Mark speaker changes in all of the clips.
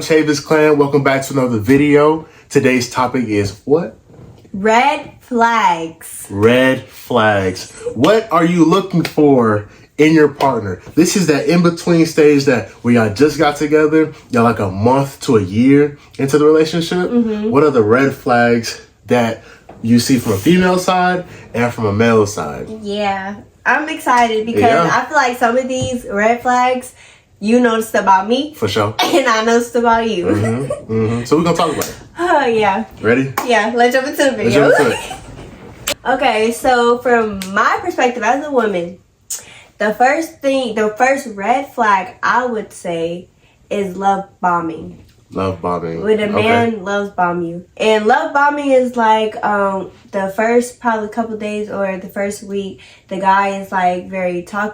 Speaker 1: Chavis Clan? Welcome back to another video. Today's topic is what?
Speaker 2: Red flags.
Speaker 1: Red flags. What are you looking for in your partner? This is that in-between stage that where y'all just got together, y'all like a month to a year into the relationship. What are the red flags that you see from a female side and from a male side?
Speaker 2: Yeah, I'm excited because I feel like some of these red flags you noticed about me.
Speaker 1: For sure.
Speaker 2: And I noticed about you.
Speaker 1: So we're going to talk about it.
Speaker 2: Oh, yeah.
Speaker 1: Ready?
Speaker 2: Yeah, let's jump into the video. Okay, so from my perspective as a woman, the first red flag I would say is love bombing.
Speaker 1: Love bombing.
Speaker 2: When a man loves bomb you. And love bombing is like the first probably couple days or the first week, the guy is like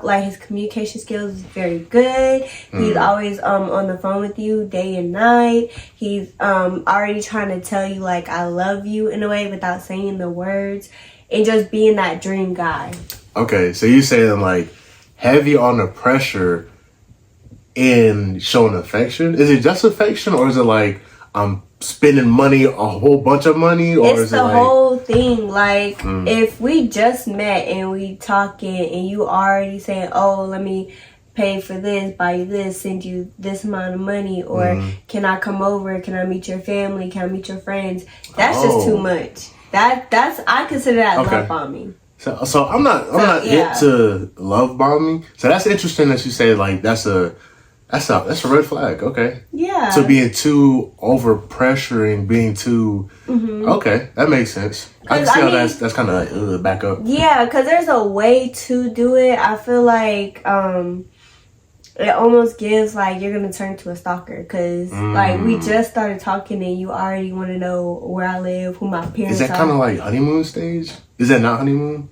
Speaker 2: like his communication skills is very good. He's always on the phone with you day and night. He's already trying to tell you like I love you in a way without saying the words and just being that dream guy. Okay,
Speaker 1: so you're saying like heavy on the pressure in showing affection? Is it just affection, or is it like I'm spending money, a whole bunch of money, or
Speaker 2: it's
Speaker 1: is it
Speaker 2: the
Speaker 1: like
Speaker 2: whole thing? Like if we just met and we talking and you already saying, "Oh, let me pay for this, buy you this, send you this amount of money," or "Can I come over? Can I meet your family? Can I meet your friends?" That's just too much. That's I consider that love bombing.
Speaker 1: So I'm not hip to love bombing. So that's interesting that you say like that's a red flag. Okay.
Speaker 2: Yeah.
Speaker 1: So being too over pressuring, being too okay, that makes sense. I can see how that's kind of like back up.
Speaker 2: Yeah, because there's a way to do it. I feel like it almost gives like you're gonna turn to a stalker because like we just started talking and you already want to know where I live, who my parents are.
Speaker 1: Is that kind of like honeymoon stage? Is that not honeymoon?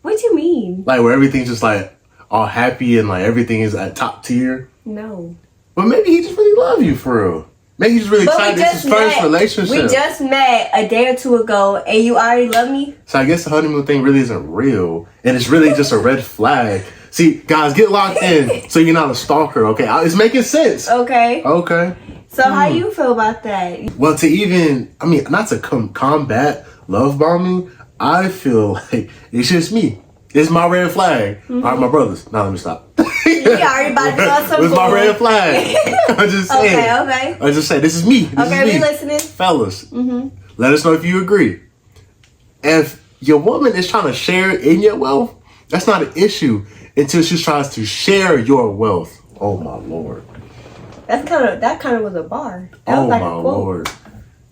Speaker 2: What do you mean?
Speaker 1: Like where everything's just like all happy and like everything is at top tier?
Speaker 2: No.
Speaker 1: But maybe he just really love you for real. Maybe he's really excited. It's his first relationship.
Speaker 2: We just met a day or two ago and you already love me?
Speaker 1: So I guess the honeymoon thing really isn't real. And it's really just a red flag. See, guys, get locked in so you're not a stalker, okay? It's making sense.
Speaker 2: Okay. So how you feel about that?
Speaker 1: Well, not to combat love bombing, I feel like it's just me. It's my red flag. All right, my brothers. Now let me stop.
Speaker 2: You already about to go something.
Speaker 1: It's my red flag. I'm just saying.
Speaker 2: Okay.
Speaker 1: I just say this is me. This is me.
Speaker 2: We listening.
Speaker 1: Fellas, let us know if you agree. If your woman is trying to share in your wealth, that's not an issue until she tries to share your wealth. Oh my Lord.
Speaker 2: That kind of was a bar. That
Speaker 1: oh
Speaker 2: was like
Speaker 1: my
Speaker 2: a quote.
Speaker 1: Lord.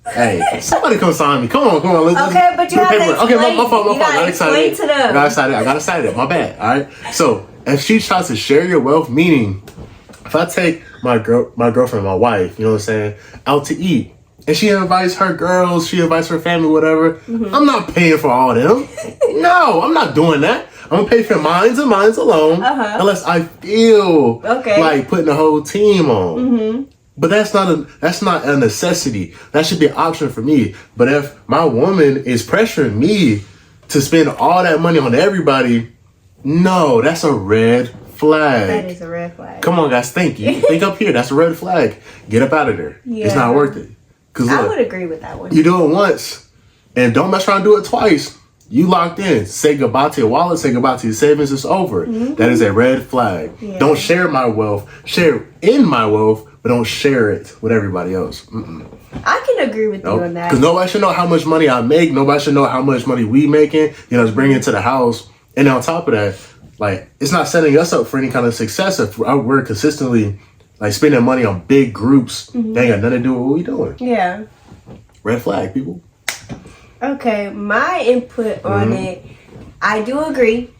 Speaker 1: Hey, somebody come sign me. Come on.
Speaker 2: Okay, but you have to explain.
Speaker 1: Okay, my fault.
Speaker 2: You gotta explain to them.
Speaker 1: I got excited. My bad. All right. So if she tries to share your wealth, meaning if I take my girlfriend, my wife, you know what I'm saying, out to eat, and she invites her girls, she invites her family, whatever, I'm not paying for all of them. No, I'm not doing that. I'm gonna pay for mines and mines alone, unless I feel like putting the whole team on. But that's not a necessity. That should be an option for me. But if my woman is pressuring me to spend all that money on everybody, no, that's a red flag.
Speaker 2: That is a red flag.
Speaker 1: Come on, guys, think up here. That's a red flag. Get up out of there. Yeah. It's not worth it. Cause look,
Speaker 2: I would agree with that one.
Speaker 1: You do it once, and don't mess around and do it twice. You locked in. Say goodbye to your wallet. Say goodbye to your savings. It's over. That is a red flag. Yeah. Don't share my wealth. Share in my wealth, but don't share it with everybody else.
Speaker 2: I can agree with you on that.
Speaker 1: Because nobody should know how much money I make. Nobody should know how much money we making. It's bringing to the house. And on top of that, like, it's not setting us up for any kind of success if we're consistently like spending money on big groups. They ain't got nothing to do with what we doing.
Speaker 2: Yeah.
Speaker 1: Red flag, people.
Speaker 2: Okay, my input on it, I do agree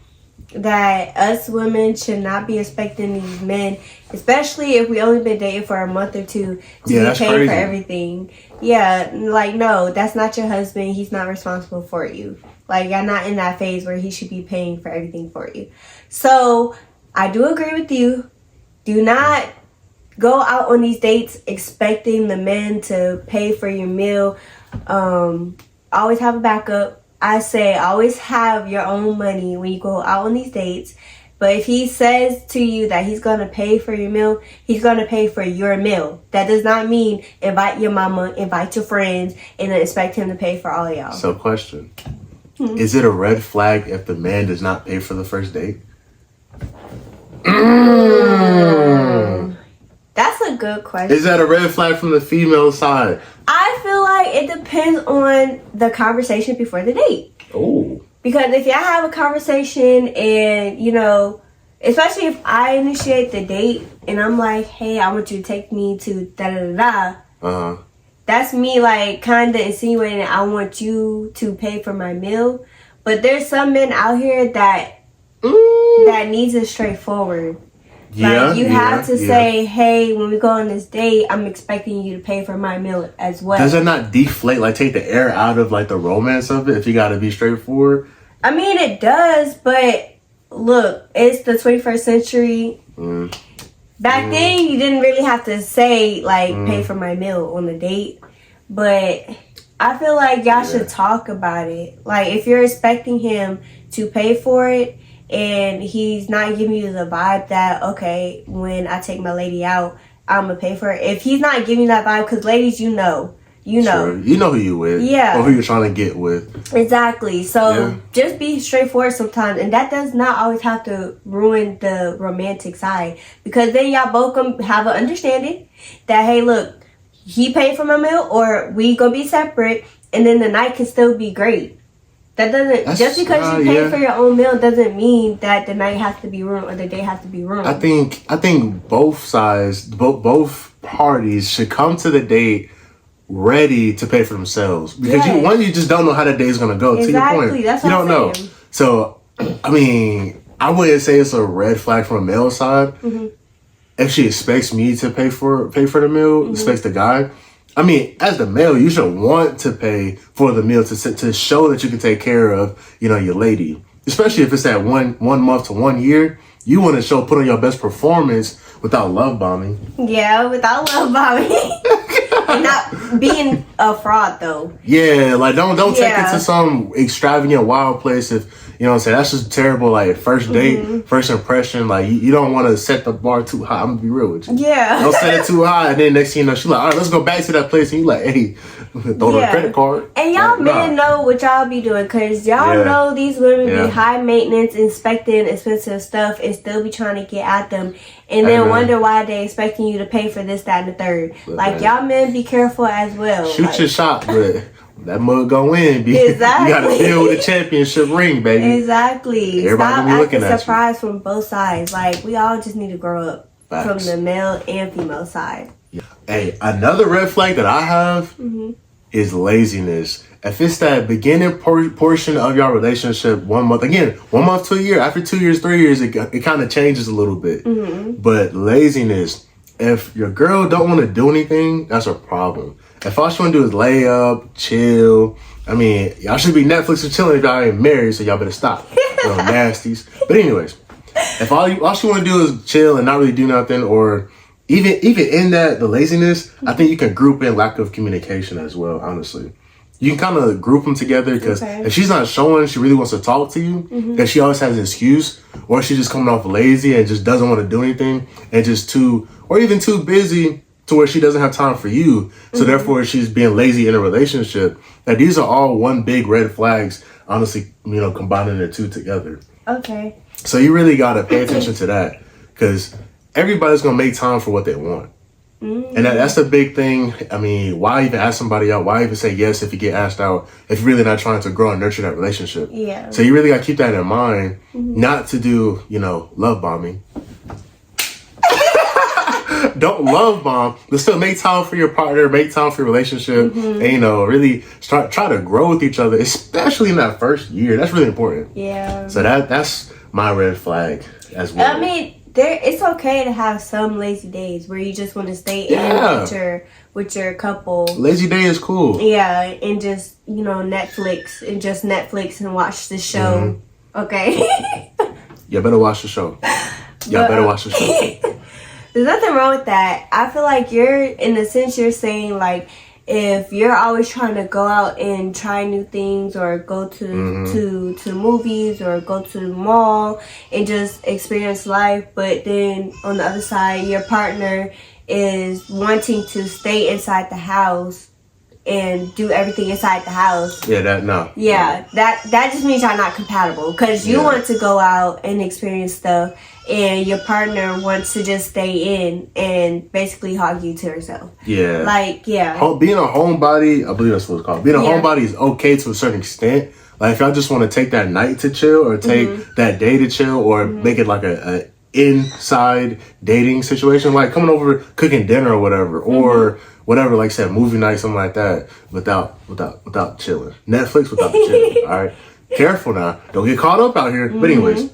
Speaker 2: that us women should not be expecting these men, especially if we only been dating for a month or two, to be paying for everything. Yeah, like, no, that's not your husband. He's not responsible for you. Like, you're not in that phase where he should be paying for everything for you. So, I do agree with you. Do not go out on these dates expecting the men to pay for your meal. Always have a backup. I say always have your own money when you go out on these dates. But if he says to you that he's going to pay for your meal, he's going to pay for your meal. That does not mean invite your mama, invite your friends, and then expect him to pay for all of y'all.
Speaker 1: So, question. Is it a red flag if the man does not pay for the first date?
Speaker 2: That's a good question.
Speaker 1: Is that a red flag from the female side?
Speaker 2: I feel like it depends on the conversation before the date.
Speaker 1: Oh.
Speaker 2: Because if y'all have a conversation and, you know, especially if I initiate the date and I'm like, hey, I want you to take me to da-da-da-da.
Speaker 1: Uh-huh.
Speaker 2: That's me, like, kind of insinuating I want you to pay for my meal. But there's some men out here that needs it straightforward.
Speaker 1: Yeah,
Speaker 2: like, you have to say, hey, when we go on this date, I'm expecting you to pay for my meal as well.
Speaker 1: Does it not deflate, like, take the air out of, like, the romance of it if you got to be straightforward?
Speaker 2: I mean, it does, but look, it's the 21st century. Back then, you didn't really have to say, like, pay for my meal on the date. But I feel like y'all should talk about it. Like, if you're expecting him to pay for it and he's not giving you the vibe that, okay, when I take my lady out, I'm going to pay for it. If he's not giving you that vibe, because ladies, you know.
Speaker 1: Sure. You know who you with.
Speaker 2: Yeah.
Speaker 1: Or who you're trying to get with.
Speaker 2: Exactly. So just be straightforward sometimes. And that does not always have to ruin the romantic side. Because then y'all both gonna have an understanding that, hey, look, he paid for my meal or we gonna be separate. And then the night can still be great. That doesn't, just because you pay for your own meal doesn't mean that the night has to be ruined or the day has to be ruined.
Speaker 1: I think both sides, both parties should come to the date ready to pay for themselves, because you just don't know how that day is going to go.
Speaker 2: Exactly.
Speaker 1: To your point,
Speaker 2: that's
Speaker 1: you
Speaker 2: what
Speaker 1: don't
Speaker 2: I'm
Speaker 1: know.
Speaker 2: saying.
Speaker 1: So, I mean, I wouldn't say it's a red flag from a male side. If she expects me to pay for the meal, expects the guy. I mean, as the male, you should want to pay for the meal to show that you can take care of, you know, your lady. Especially if it's that one month to 1 year, you want to put on your best performance without love bombing.
Speaker 2: Yeah, without love bombing. And not being a fraud, though.
Speaker 1: Yeah, like don't take it to some extravagant wild place. If you know what I'm saying, that's just terrible. Like first date, first impression. Like you don't want to set the bar too high. I'm gonna be real with you.
Speaker 2: Yeah.
Speaker 1: Don't set it too high, and then next thing you know, she's like, all right, let's go back to that place. And you like, hey, throw her a credit card.
Speaker 2: And y'all men know what y'all be doing, because y'all know these women be high maintenance, inspecting expensive stuff, and still be trying to get at them, and then wonder why they expecting you to pay for this, that, and the third. Like, y'all men be careful as well.
Speaker 1: Shoot your shot, but that mug go in.
Speaker 2: Exactly.
Speaker 1: You gotta deal with the championship ring, baby.
Speaker 2: Exactly.
Speaker 1: Everybody
Speaker 2: Stop
Speaker 1: gonna be looking
Speaker 2: acting
Speaker 1: at
Speaker 2: surprised from both sides. Like, we all just need to grow up from the male and female side.
Speaker 1: Hey, another red flag that I have is laziness. If it's that beginning portion of your relationship, 1 month, again, 1 month to a year, after 2 years, 3 years, it kind of changes a little bit. But laziness, if your girl don't want to do anything, that's a problem. If all she want to do is lay up, chill, I mean, y'all should be Netflix and chilling if y'all ain't married, so y'all better stop. Little nasties. But anyways, if all she want to do is chill and not really do nothing, or even in that, the laziness, I think you can group in lack of communication as well, honestly. You can kind of group them together, because if she's not showing she really wants to talk to you, then she always has an excuse, or she's just coming off lazy and just doesn't want to do anything, and just too busy to where she doesn't have time for you. So therefore she's being lazy in a relationship. Now these are all one big red flags, honestly, you know, combining the two together.
Speaker 2: Okay.
Speaker 1: So you really got to pay attention to that, because everybody's going to make time for what they want. And that's a big thing. I mean, why even ask somebody out? Why even say yes if you get asked out if you're really not trying to grow and nurture that relationship?
Speaker 2: Yeah.
Speaker 1: So you really got to keep that in mind, not to do, you know, love bombing. Don't love bomb, but still make time for your partner, make time for your relationship, and, you know, really try to grow with each other, especially in that first year. That's really important.
Speaker 2: Yeah.
Speaker 1: So that's my red flag as well.
Speaker 2: I mean, it's okay to have some lazy days where you just want to stay in with your couple.
Speaker 1: Lazy day is cool.
Speaker 2: Yeah, and just, you know, Netflix and watch the show. Okay.
Speaker 1: You better watch the show. Y'all better watch the show.
Speaker 2: There's nothing wrong with that. I feel like in a sense, you're saying, like, if you're always trying to go out and try new things or go to movies or go to the mall and just experience life, but then on the other side your partner is wanting to stay inside the house and do everything inside the house.
Speaker 1: Yeah, that
Speaker 2: just means y'all not compatible, because you want to go out and experience stuff and your partner wants to just stay in and basically hog you to herself.
Speaker 1: Yeah.
Speaker 2: Like, yeah.
Speaker 1: Being a homebody, I believe that's what it's called. Being a homebody is okay to a certain extent. Like, if y'all just want to take that night to chill or take that day to chill or make it like a inside dating situation, like coming over, cooking dinner or whatever, or whatever, like I said, movie night, something like that, without chilling. Netflix without the chilling, all right? Careful now. Don't get caught up out here. But anyways,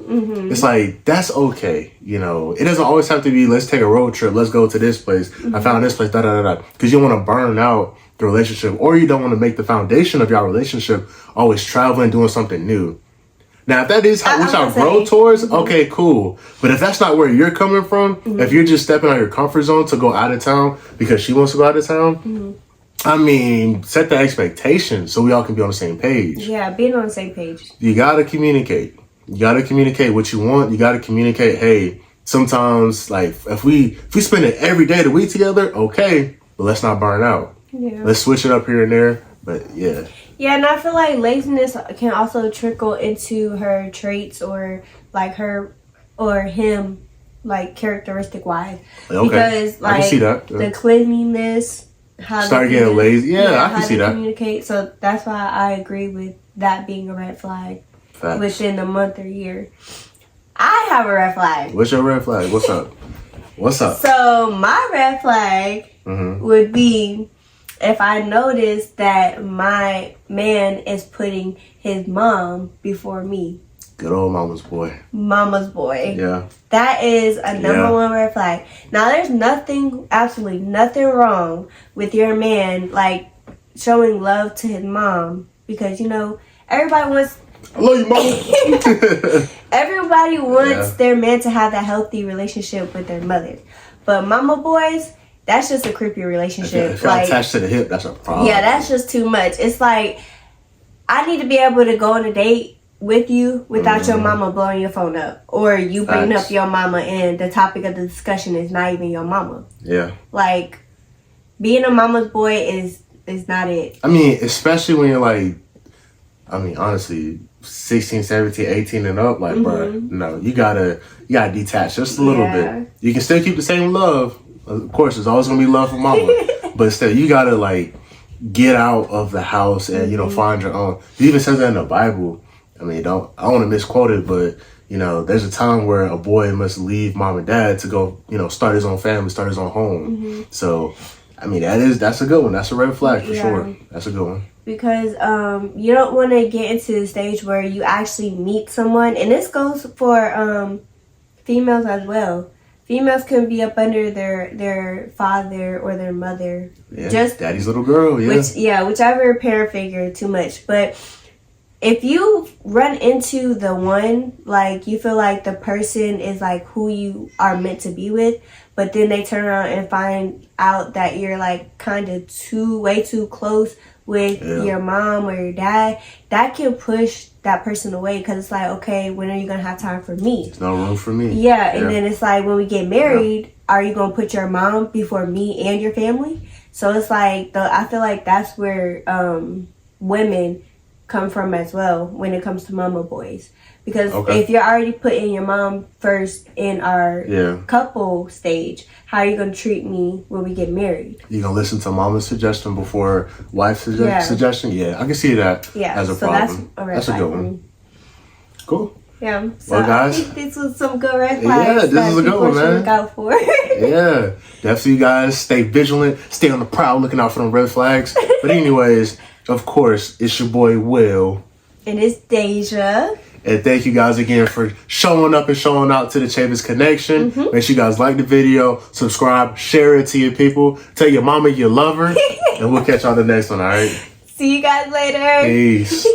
Speaker 1: it's like, that's okay. You know, it doesn't always have to be, let's take a road trip. Let's go to this place. I found this place, da-da-da-da. Because you don't want to burn out the relationship, or you don't want to make the foundation of your relationship always traveling, doing something new. Now, if that is how what y'all grow towards, okay, cool. But if that's not where you're coming from, if you're just stepping out of your comfort zone to go out of town because she wants to go out of town, I mean, set the expectations so we all can be on the same page.
Speaker 2: Yeah, being on the same page.
Speaker 1: You gotta communicate. You gotta communicate what you want. You gotta communicate, hey, sometimes, like, if we spend it every day of the week together, okay, but let's not burn out.
Speaker 2: Yeah.
Speaker 1: Let's switch it up here and there. But yeah.
Speaker 2: Yeah, and I feel like laziness can also trickle into her traits or like her or him, like characteristic wise.
Speaker 1: Okay.
Speaker 2: Because like
Speaker 1: I can see that.
Speaker 2: the cleanliness, how
Speaker 1: start getting lazy. Yeah, I can see that.
Speaker 2: Communicate. So that's why I agree with that being a red flag.
Speaker 1: Facts.
Speaker 2: Within a month or year. I have a red flag.
Speaker 1: What's your red flag? What's up? What's up?
Speaker 2: So my red flag would be if I notice that my man is putting his mom before me.
Speaker 1: Good old mama's boy.
Speaker 2: Mama's boy.
Speaker 1: Yeah.
Speaker 2: That is a number one red flag. Now, there's absolutely nothing wrong with your man, like, showing love to his mom. Because, you know, everybody wants...
Speaker 1: I love you, mama.
Speaker 2: Everybody wants their man to have that healthy relationship with their mother. But mama boys... That's just a creepy relationship.
Speaker 1: If you're attached to the hip, that's a problem.
Speaker 2: Yeah, that's just too much. It's like, I need to be able to go on a date with you without your mama blowing your phone up. Or you bringing up your mama and the topic of the discussion is not even your mama.
Speaker 1: Yeah.
Speaker 2: Like, being a mama's boy is not it.
Speaker 1: I mean, especially when you're like, I mean, honestly, 16, 17, 18 and up, like, bro, no, you gotta detach just a little bit. You can still keep the same love. Of course, there's always gonna be love for mama, but still, you gotta like get out of the house and you know find your own. It even says that in the Bible. I mean, I don't want to misquote it, but you know, there's a time where a boy must leave mom and dad to go, you know, start his own family, start his own home. So, I mean, that's a good one. That's a red flag for sure. That's a good one.
Speaker 2: Because you don't want to get into the stage where you actually meet someone, and this goes for females as well. Females can be up under their father or their mother.
Speaker 1: Yeah, just daddy's little girl,
Speaker 2: whichever parent figure, too much. But if you run into the one, like you feel like the person is like who you are meant to be with, but then they turn around and find out that you're like kind of way too close with your mom or your dad, that can push that person away because it's like, okay, when are you gonna have time for me?
Speaker 1: There's no room for me.
Speaker 2: Yeah, and then it's like when we get married, are you gonna put your mom before me and your family? So it's like I feel like that's where women come from as well when it comes to mama boys. Because if you're already putting your mom first in our couple stage, how are you going to treat me when we get married?
Speaker 1: You going to listen to mama's suggestion before wife's suggestion? Yeah, I can see that as a problem. That's a good one. Cool.
Speaker 2: Yeah. So
Speaker 1: well, guys,
Speaker 2: I think this was some good red flags.
Speaker 1: Yeah, this is a good one, man.
Speaker 2: Look out for.
Speaker 1: Yeah. Definitely, you guys stay vigilant, stay on the prowl, looking out for them red flags. But anyways, of course, it's your boy Will.
Speaker 2: And it's Deja.
Speaker 1: And thank you guys again for showing up and showing out to the Chavis Connection. Make sure you guys like the video, subscribe, share it to your people. Tell your mama you love her. And we'll catch y'all on the next one, all right?
Speaker 2: See you guys later.
Speaker 1: Peace.